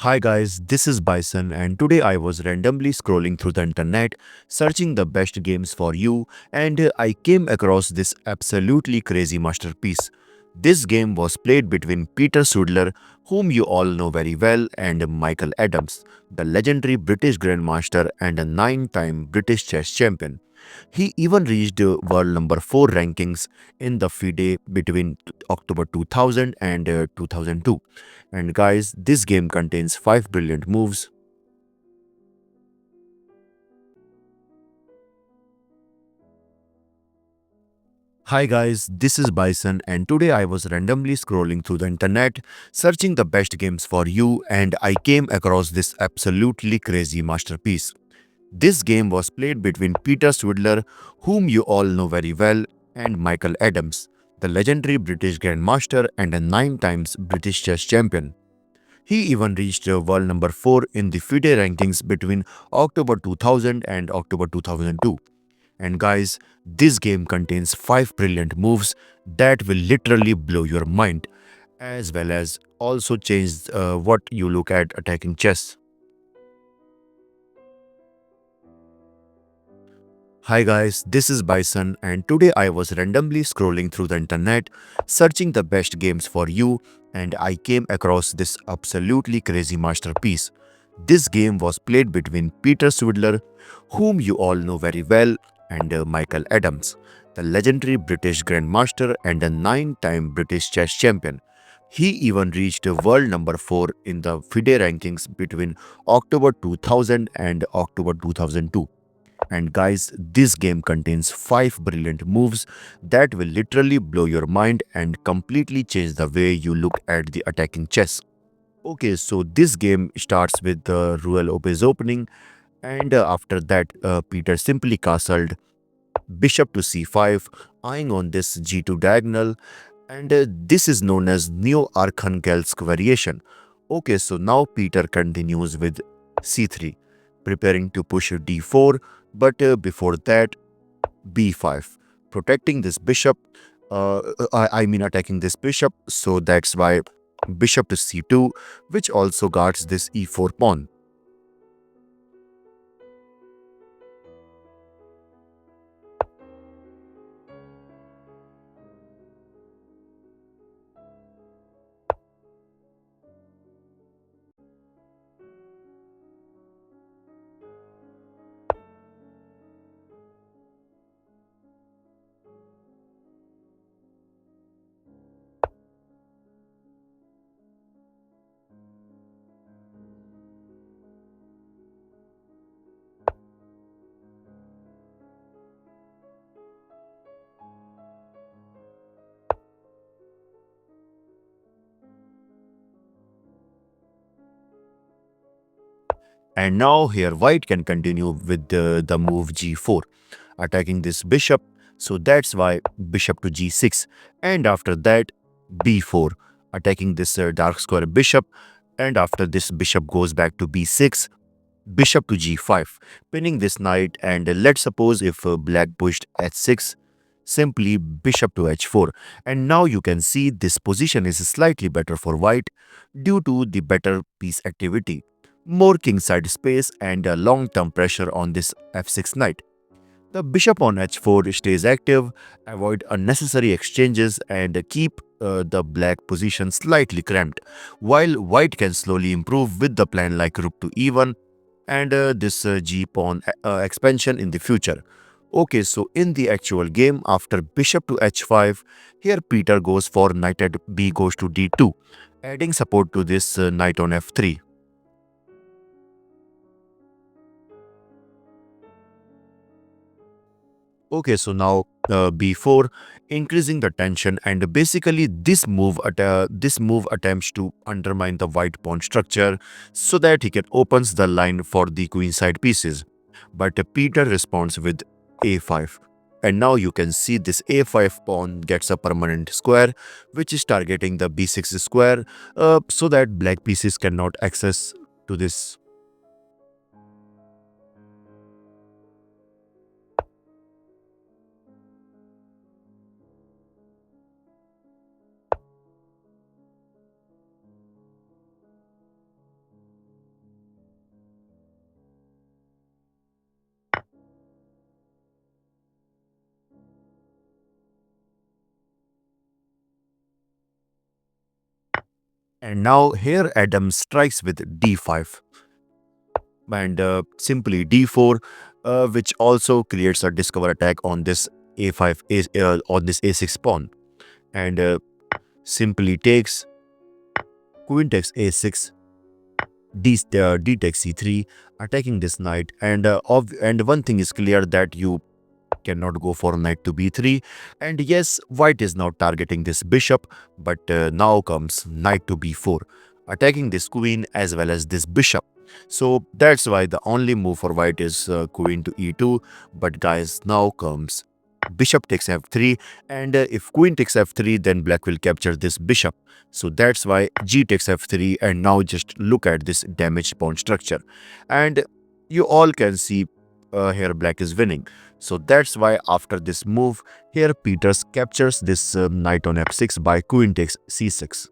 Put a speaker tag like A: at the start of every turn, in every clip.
A: Hi guys, this is Bison, and today I was randomly scrolling through the internet searching the best games for you, and I came across this absolutely crazy masterpiece. This game was played between Peter Svidler, whom you all know very well, and Michael Adams, the legendary British Grandmaster and a 9-time British chess champion. He even reached world number 4 rankings in the FIDE between October 2000 and 2002. And guys, this game contains 5 brilliant moves. Hi guys, this is Bison, and today I was randomly scrolling through the internet searching the best games for you, and I came across this absolutely crazy masterpiece. This game was played between Peter Svidler, whom you all know very well, and Michael Adams, the legendary British Grandmaster and a 9 times British chess champion. He even reached world number 4 in the FIDE rankings between October 2000 and October 2002. And guys, this game contains 5 brilliant moves that will literally blow your mind, as well as also change what you look at attacking chess. Hi guys, this is Bison, and today I was randomly scrolling through the internet searching the best games for you, and I came across this absolutely crazy masterpiece. This game was played between Peter Svidler, whom you all know very well, and Michael Adams, the legendary British Grandmaster and a 9-time British chess champion. He even reached world number 4 in the FIDE rankings between October 2000 and October 2002. And guys, this game contains 5 brilliant moves that will literally blow your mind and completely change the way you look at the attacking chess. Okay, so this game starts with the Ruel Obe's opening, and after that, Peter simply castled bishop to c5, eyeing on this g2 diagonal, and this is known as Neo-Arkhangelsk variation. Okay, so now Peter continues with c3, preparing to push d4, but before that, b5, protecting this bishop. I mean attacking this bishop, so that's why bishop to c2, which also guards this e4 pawn. And now here white can continue with the move g4, attacking this bishop. So that's why bishop to g6. And after that, b4, attacking this dark square bishop. And after this, bishop goes back to b6, bishop to g5, pinning this knight. And let's suppose if black pushed h6, simply bishop to h4. And now you can see this position is slightly better for white due to the better piece activity, more kingside space, and a long-term pressure on this f6 knight. The bishop on h4 stays active, avoid unnecessary exchanges, and keep the black position slightly cramped, while white can slowly improve with the plan like rook to e1 and this g-pawn expansion in the future. Okay, so in the actual game, after bishop to h5, here Peter goes for knight at b goes to d2, adding support to this knight on f3. Okay, so now b4, increasing the tension, and basically this move attempts to undermine the white pawn structure so that he can opens the line for the queenside pieces. But Peter responds with a5. And now you can see this a5 pawn gets a permanent square, which is targeting the b6 square, so that black pieces cannot access to this. And now here Adam strikes with d5 and simply d4, which also creates a discover attack on this a5 on this a6 pawn, and simply takes queen takes a6, d takes c3, attacking this knight. And and one thing is clear, that you cannot go for knight to b3. And yes, white is now targeting this bishop, but now comes knight to b4, attacking this queen as well as this bishop. So that's why the only move for white is queen to e2. But guys, now comes bishop takes f3, and if queen takes f3, then black will capture this bishop. So that's why g takes f3. And now just look at this damaged pawn structure, and you all can see here black is winning. So that's why after this move, here Peters captures this knight on f6 by queen takes c6,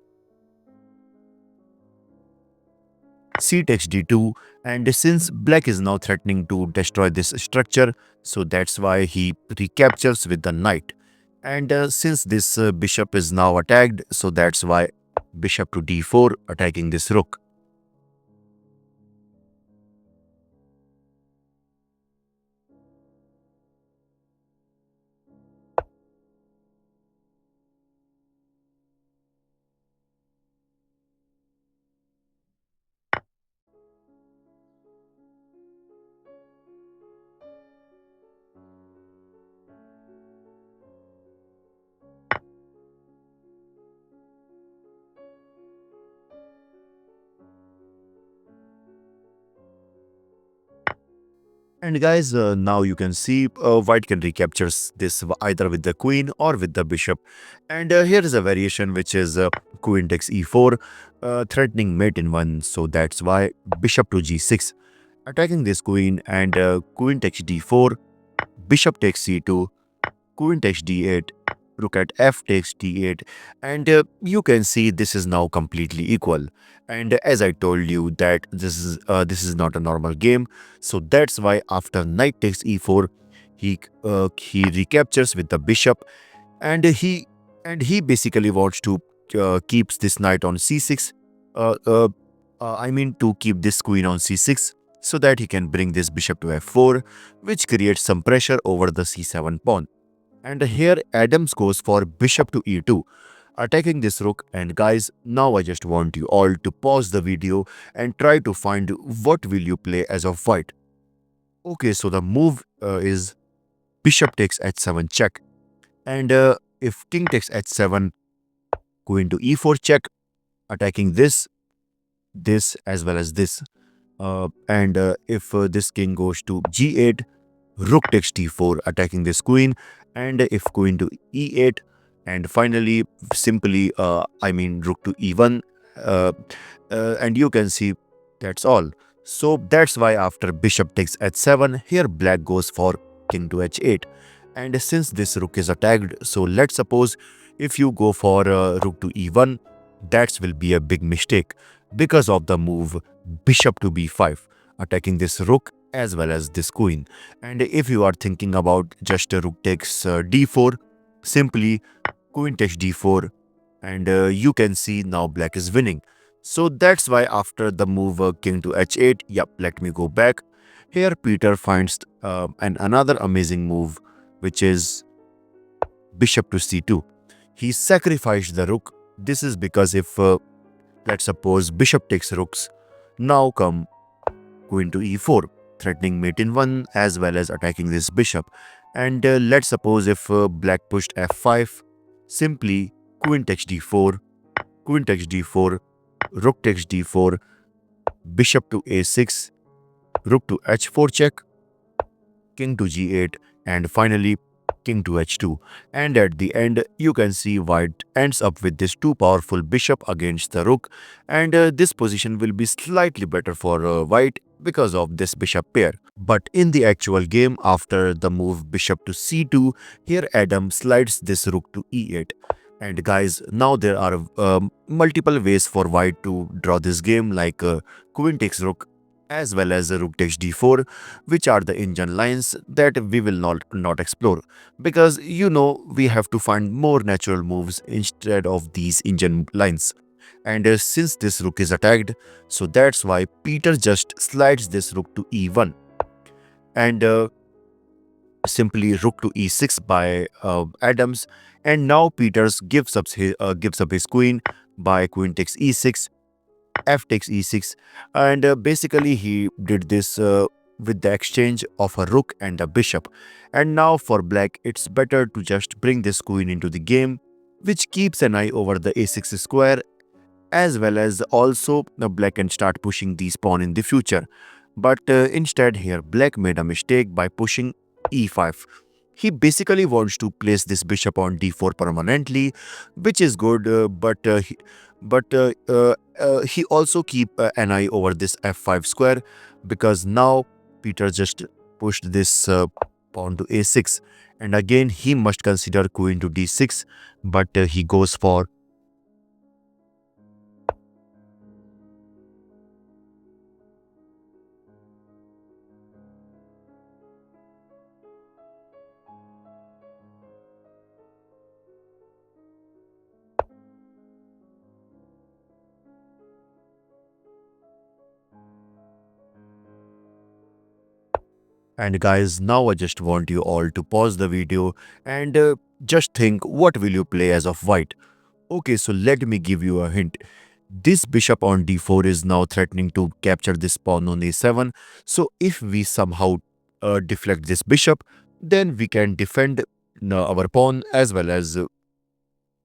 A: c takes d2. And since black is now threatening to destroy this structure, so that's why he recaptures with the knight. And since this bishop is now attacked, so that's why bishop to d4, attacking this rook. And guys, now you can see white can recapture this either with the queen or with the bishop. And here is a variation, which is queen takes e4, threatening mate in one. So that's why bishop to g6, attacking this queen. And queen takes d4, bishop takes c2, queen takes d8, rook at f takes d8. And you can see this is now completely equal. And as I told you that this is not a normal game, so that's why after knight takes e4, he recaptures with the bishop. And he basically wants to keeps this knight on c6, uh, uh, I mean to keep this queen on c6, so that he can bring this bishop to f4, which creates some pressure over the c7 pawn. And here Adams goes for bishop to e2, attacking this rook. And guys, now I just want you all to pause the video and try to find what will you play as of white. Okay, so the move is bishop takes h7 check. And if king takes h7, queen to e4 check, attacking this as well as this. And if this king goes to g8, rook takes d4, attacking this queen. And if queen to e8, and finally simply rook to e1, uh, and you can see that's all. So that's why after bishop takes h7, here black goes for king to h8. And since this rook is attacked, so let's suppose if you go for rook to e1, that will be a big mistake because of the move bishop to b5, attacking this rook as well as this queen. And if you are thinking about just rook takes d4, simply queen takes d4, and you can see now black is winning. So that's why after the move king to h8, yep, let me go back. Here Peter finds another amazing move, which is bishop to c2. He sacrificed the rook. This is because if let's suppose bishop takes rooks, now come queen to e4, threatening mate in one as well as attacking this bishop. And let's suppose if black pushed f5, simply queen takes d4, queen takes d4, rook takes d4, bishop to a6, rook to h4 check, king to g8, and finally king to h2. And at the end, you can see white ends up with this too powerful bishop against the rook. And this position will be slightly better for white because of this bishop pair. But in the actual game, after the move bishop to c2, here Adam slides this rook to e8. And guys, now there are multiple ways for white to draw this game, like queen takes rook as well as rook takes d4, which are the engine lines that we will not explore, because we have to find more natural moves instead of these engine lines. And since this rook is attacked, so that's why Peter just slides this rook to e1 and simply rook to e6 by Adams. And now Peters gives up his queen by queen takes e6, f takes e6, and basically he did this with the exchange of a rook and a bishop. And now for black, it's better to just bring this queen into the game, which keeps an eye over the a6 square, as well as also the black can start pushing these pawn in the future. But instead here black made a mistake by pushing e5. He basically wants to place this bishop on d4 permanently, which is good, but he also keep an eye over this f5 square, because now Peter just pushed this pawn to a6, and again he must consider queen to d6, but he goes for. And guys, now I just want you all to pause the video and just think, what will you play as of white? Okay, so let me give you a hint. This bishop on d4 is now threatening to capture this pawn on a7. So if we somehow deflect this bishop, then we can defend our pawn, as well as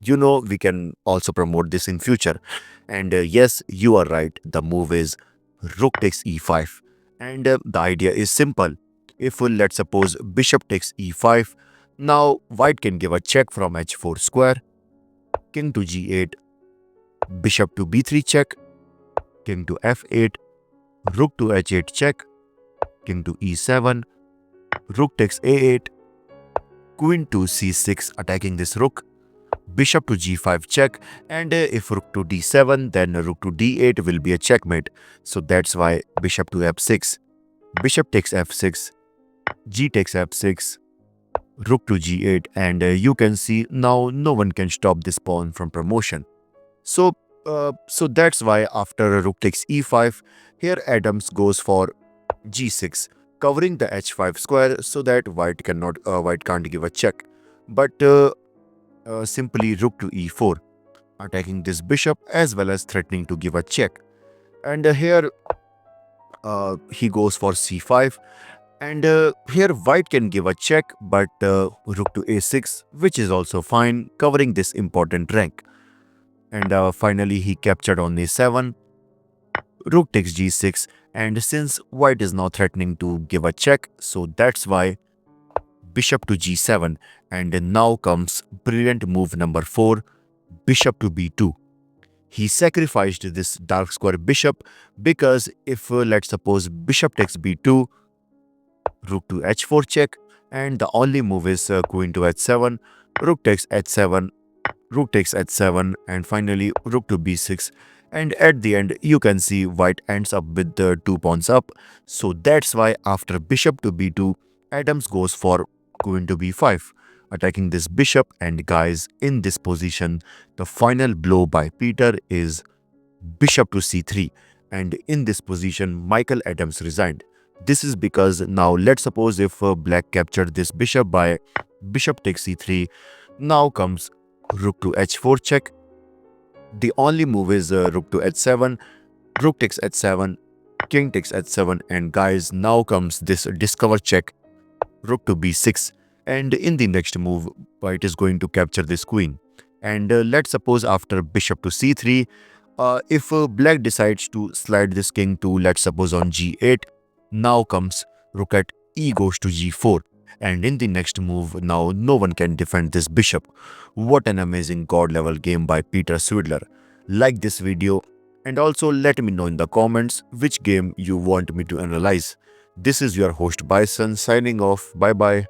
A: we can also promote this in future. And yes, you are right, the move is rook takes e5, and the idea is simple. If let's suppose bishop takes e5, now white can give a check from h4 square, king to g8, bishop to b3 check, king to f8, rook to h8 check, king to e7, rook takes a8, queen to c6 attacking this rook, bishop to g5 check, and if rook to d7, then rook to d8 will be a checkmate. So that's why bishop to f6, bishop takes f6, g takes f6, rook to g8, and you can see now no one can stop this pawn from promotion. So that's why after rook takes e5, here Adams goes for g6, covering the h5 square so that white can't give a check, but simply rook to e4, attacking this bishop as well as threatening to give a check. And here he goes for c5, and here white can give a check, but rook to a6, which is also fine, covering this important rank. And finally he captured on a7, rook takes g6, and since white is now threatening to give a check, so that's why bishop to g7, and now comes brilliant move number 4, bishop to b2. He sacrificed this dark square bishop, because if let's suppose bishop takes b2, rook to h4 check, and the only move is queen to h7, rook takes h7, rook takes h7, and finally rook to b6. And at the end, you can see white ends up with the 2 pawns up. So that's why after bishop to b2, Adams goes for queen to b5, attacking this bishop. And guys, in this position, the final blow by Peter is bishop to c3. And in this position, Michael Adams resigned. This is because now let's suppose if black captured this bishop by bishop takes c3, now comes rook to h4 check. The only move is rook to h7, rook takes h7, king takes h7, and guys, now comes this discover check, rook to b6, and in the next move, white is going to capture this queen. And let's suppose after bishop to c3, if black decides to slide this king to, let's suppose, on g8, now comes rook at e goes to g4. And in the next move, now no one can defend this bishop. What an amazing god level game by Peter Svidler. Like this video, and also let me know in the comments which game you want me to analyze. This is your host Bison signing off. Bye bye.